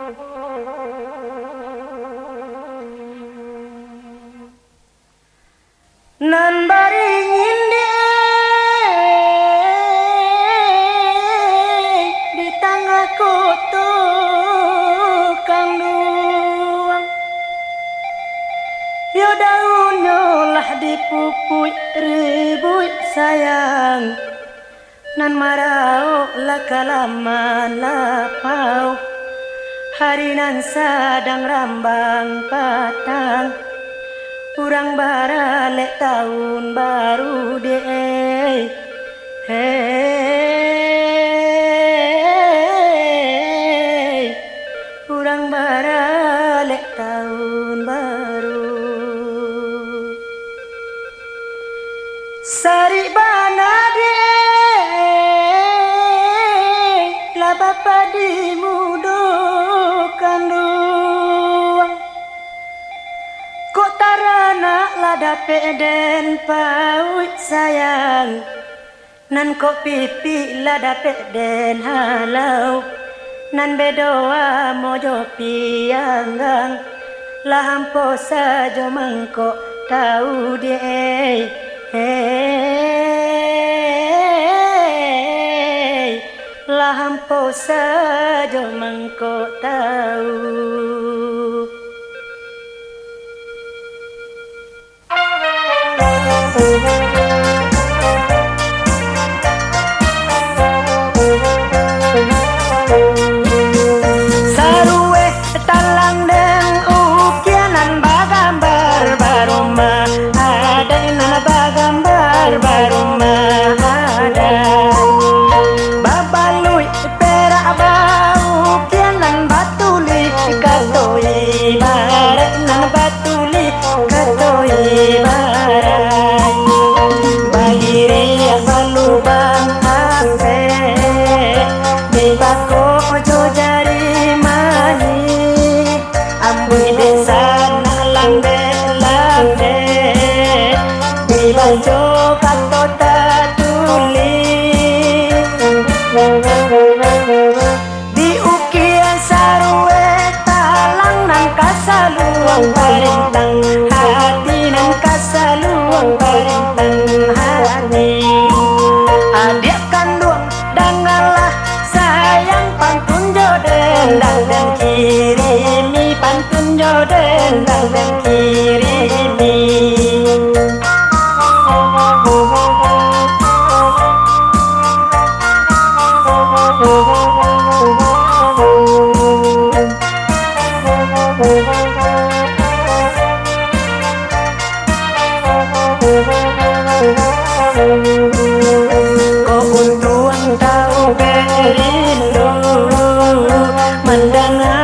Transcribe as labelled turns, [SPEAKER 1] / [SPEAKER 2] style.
[SPEAKER 1] Nan baringin di tengah kutu kang luang, yo daunnya lah dipupui ribui sayang, nan marau lah kalaman lapau, hari nan sadang rambang patang. Urang baralek tahun baru deh, hey, urang baralek tahun baru. Sari bana deh, lah bapa dimudo kandung. Kok tarana lada peden paui sayang, nan kok pipi lada peden halau, nan bedoa mojo pianggang, lah hampo sajo mangko tahu dia, hey, lah hampo sajo mangko tahu. Sarue talang deng ukianan bagambar baruma ada inan bagambar baruma ada babalui perak bau ukianan batuli katoi barat nan batuli katoi barat bagiri yang balubang ape bebako ojo jari mani ambui desa langde langde dibanjo kato tatuli di ukian sarue talang nang kasaluang parintang hati nang kasaluang parintang hati adik kandung dangalah sayang pantun joden dan kirimi pantun joden dan kirimi. Kau untuang tahu berindu mendengar